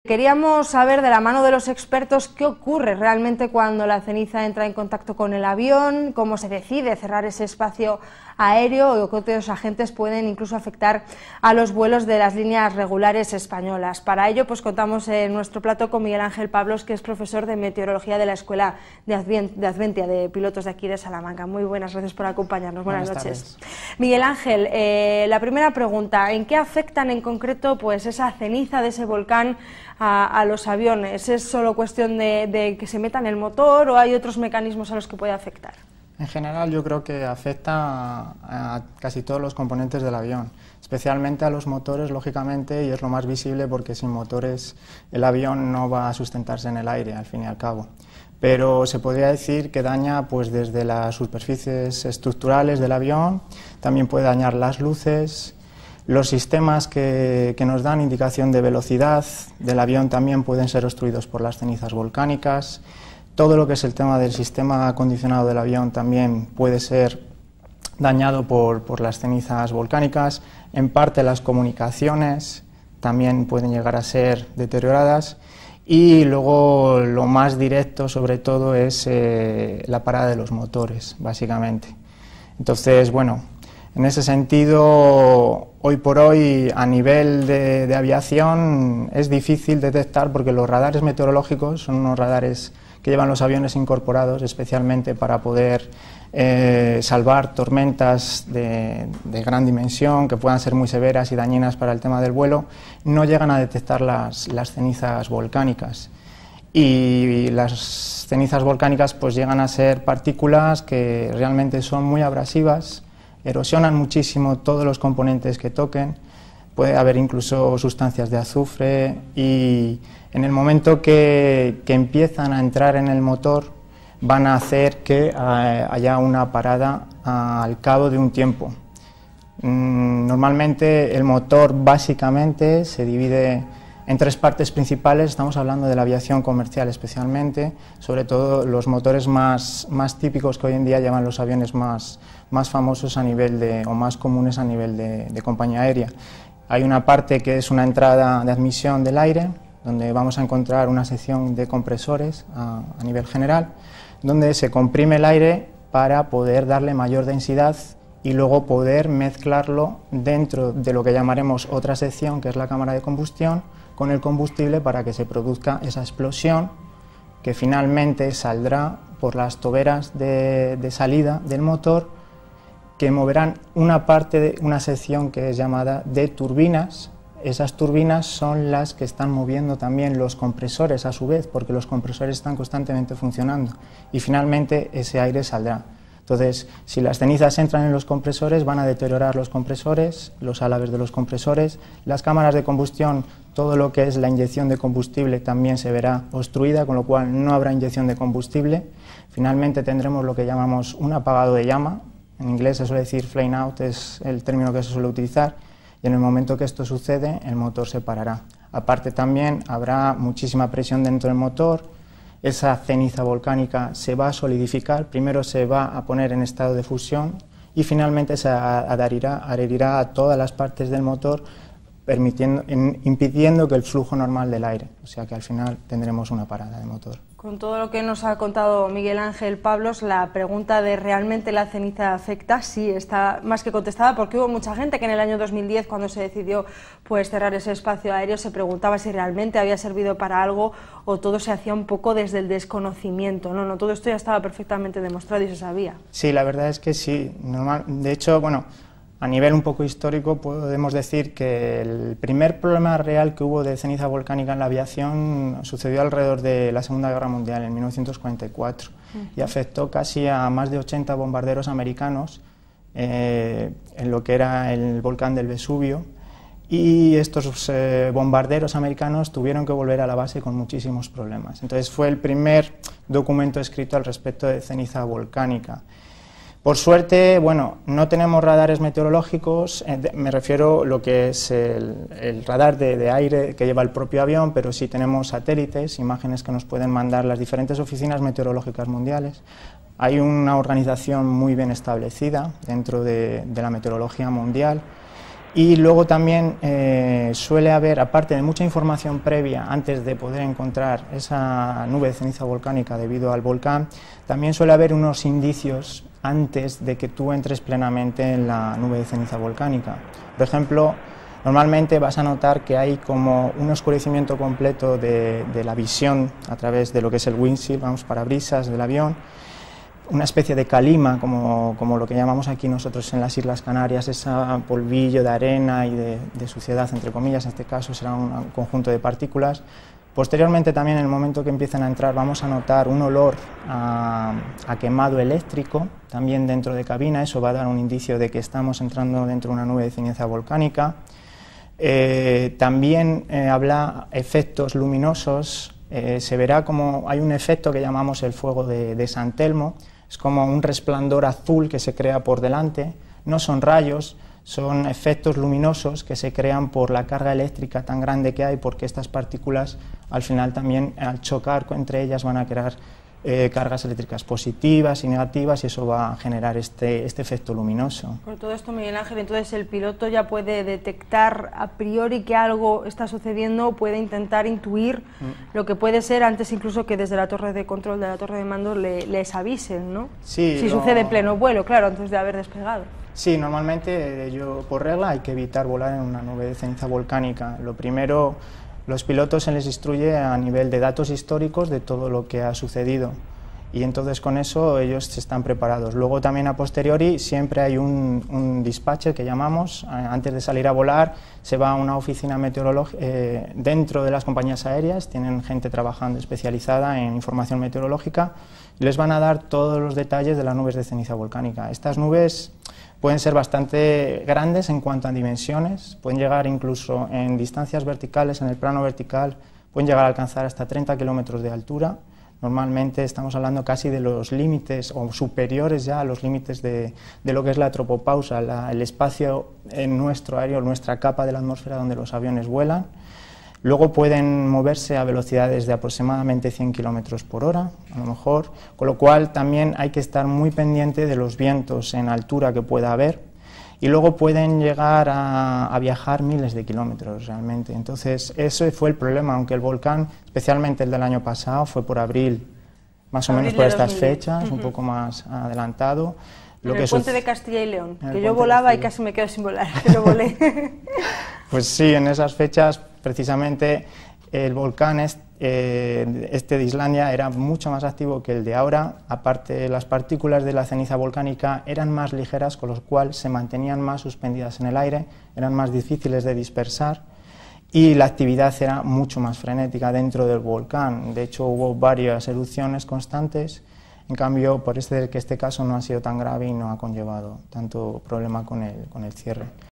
Queríamos saber de la mano de los expertos qué ocurre realmente cuando la ceniza entra en contacto con el avión, cómo se decide cerrar ese espacio aéreo o qué otros agentes pueden incluso afectar a los vuelos de las líneas regulares españolas. Para ello pues contamos en nuestro plato con Miguel Ángel Pablos, que es profesor de meteorología de la Escuela de Adventia de Pilotos de aquí de Salamanca. Muy buenas, gracias por acompañarnos. Buenas noches. Miguel Ángel, la primera pregunta, ¿en qué afectan en concreto pues esa ceniza de ese volcán a los aviones? ¿Es solo cuestión de que se meta en el motor o hay otros mecanismos a los que puede afectar? En general yo creo que afecta a casi todos los componentes del avión, especialmente a los motores, lógicamente, y es lo más visible porque sin motores el avión no va a sustentarse en el aire, al fin y al cabo. Pero se podría decir que daña pues desde las superficies estructurales del avión, también puede dañar las luces. Los sistemas que nos dan indicación de velocidad del avión también pueden ser obstruidos por las cenizas volcánicas. Todo lo que es el tema del sistema acondicionado del avión también puede ser dañado por las cenizas volcánicas. En parte las comunicaciones también pueden llegar a ser deterioradas. Y luego lo más directo sobre todo es la parada de los motores, básicamente. Entonces, bueno, en ese sentido, hoy por hoy, a nivel de aviación, es difícil detectar porque los radares meteorológicos son unos radares que llevan los aviones incorporados especialmente para poder salvar tormentas de gran dimensión, que puedan ser muy severas y dañinas para el tema del vuelo. No llegan a detectar las cenizas volcánicas. Y las cenizas volcánicas pues llegan a ser partículas que realmente son muy abrasivas, erosionan muchísimo todos los componentes que toquen, puede haber incluso sustancias de azufre y en el momento que empiezan a entrar en el motor van a hacer que haya una parada al cabo de un tiempo. Normalmente el motor básicamente se divide en tres partes principales, estamos hablando de la aviación comercial especialmente, sobre todo los motores más típicos que hoy en día llevan los aviones más famosos a nivel o más comunes a nivel de compañía aérea. Hay una parte que es una entrada de admisión del aire, donde vamos a encontrar una sección de compresores a nivel general, donde se comprime el aire para poder darle mayor densidad y luego poder mezclarlo dentro de lo que llamaremos otra sección, que es la cámara de combustión, con el combustible para que se produzca esa explosión que finalmente saldrá por las toberas de salida del motor, que moverán una parte de una sección que es llamada de turbinas. Esas turbinas son las que están moviendo también los compresores a su vez, porque los compresores están constantemente funcionando y finalmente ese aire saldrá. Entonces, si las cenizas entran en los compresores, van a deteriorar los compresores, los álabes de los compresores, las cámaras de combustión, todo lo que es la inyección de combustible también se verá obstruida, con lo cual no habrá inyección de combustible. Finalmente tendremos lo que llamamos un apagado de llama, en inglés se suele decir flame out, es el término que se suele utilizar, y en el momento que esto sucede, el motor se parará. Aparte también habrá muchísima presión dentro del motor, esa ceniza volcánica se va a solidificar, primero se va a poner en estado de fusión y finalmente se adherirá a todas las partes del motor, impidiendo que el flujo normal del aire, o sea que al final tendremos una parada de motor. Con todo lo que nos ha contado Miguel Ángel Pablos, la pregunta de ¿realmente la ceniza afecta? Sí, está más que contestada, porque hubo mucha gente que en el año 2010, cuando se decidió pues cerrar ese espacio aéreo, se preguntaba si realmente había servido para algo o todo se hacía un poco desde el desconocimiento. No, todo esto ya estaba perfectamente demostrado y se sabía. Sí, la verdad es que sí. De hecho, bueno, a nivel un poco histórico podemos decir que el primer problema real que hubo de ceniza volcánica en la aviación sucedió alrededor de la Segunda Guerra Mundial, en 1944, y afectó casi a más de 80 bombarderos americanos en lo que era el volcán del Vesubio, y estos bombarderos americanos tuvieron que volver a la base con muchísimos problemas. Entonces fue el primer documento escrito al respecto de ceniza volcánica. Por suerte, bueno, no tenemos radares meteorológicos, me refiero a lo que es el radar de aire que lleva el propio avión, pero sí tenemos satélites, imágenes que nos pueden mandar las diferentes oficinas meteorológicas mundiales. Hay una organización muy bien establecida dentro de la meteorología mundial Y luego también suele haber, aparte de mucha información previa antes de poder encontrar esa nube de ceniza volcánica debido al volcán, también suele haber unos indicios antes de que tú entres plenamente en la nube de ceniza volcánica. Por ejemplo, normalmente vas a notar que hay como un oscurecimiento completo de la visión a través de lo que es el windshield, vamos, parabrisas del avión, una especie de calima, como lo que llamamos aquí nosotros en las Islas Canarias, ese polvillo de arena y de suciedad, entre comillas, en este caso será un conjunto de partículas. Posteriormente también, en el momento que empiezan a entrar, vamos a notar un olor a quemado eléctrico, también dentro de cabina. Eso va a dar un indicio de que estamos entrando dentro de una nube de ceniza volcánica. También habla efectos luminosos. Se verá como hay un efecto que llamamos el fuego de San Telmo. Es como un resplandor azul que se crea por delante. No son rayos, son efectos luminosos que se crean por la carga eléctrica tan grande que hay, porque estas partículas al final también al chocar entre ellas van a crear cargas eléctricas positivas y negativas, y eso va a generar este efecto luminoso. Por todo esto, Miguel Ángel, entonces el piloto ya puede detectar a priori que algo está sucediendo, puede intentar intuir lo que puede ser antes incluso que desde la torre de control, de la torre de mando, les avisen, ¿no? Sí, si sucede en pleno vuelo, claro, antes de haber despegado. Sí, normalmente por regla hay que evitar volar en una nube de ceniza volcánica. Lo primero, los pilotos se les instruye a nivel de datos históricos de todo lo que ha sucedido, y entonces con eso ellos están preparados. Luego también a posteriori siempre hay un dispatcher que llamamos, antes de salir a volar se va a una oficina meteorológica dentro de las compañías aéreas, tienen gente trabajando especializada en información meteorológica y les van a dar todos los detalles de las nubes de ceniza volcánica. Estas nubes pueden ser bastante grandes en cuanto a dimensiones, pueden llegar incluso en distancias verticales, en el plano vertical, pueden llegar a alcanzar hasta 30 kilómetros de altura. Normalmente estamos hablando casi de los límites o superiores ya a los límites de lo que es la tropopausa, el espacio en nuestro aéreo, nuestra capa de la atmósfera donde los aviones vuelan. Luego pueden moverse a velocidades de aproximadamente 100 kilómetros por hora, a lo mejor, con lo cual también hay que estar muy pendiente de los vientos en altura que pueda haber, y luego pueden llegar a viajar miles de kilómetros realmente. Entonces, ese fue el problema, aunque el volcán, especialmente el del año pasado, fue por abril, más o menos por estas fechas, un poco más adelantado. En el puente de Castilla y León, que yo volaba y casi me quedo sin volar, pero volé. Pues sí, en esas fechas precisamente el volcán este de Islandia era mucho más activo que el de ahora. Aparte, las partículas de la ceniza volcánica eran más ligeras, con lo cual se mantenían más suspendidas en el aire, eran más difíciles de dispersar, y la actividad era mucho más frenética dentro del volcán. De hecho, hubo varias erupciones constantes. En cambio, parece que este caso no ha sido tan grave y no ha conllevado tanto problema con el cierre.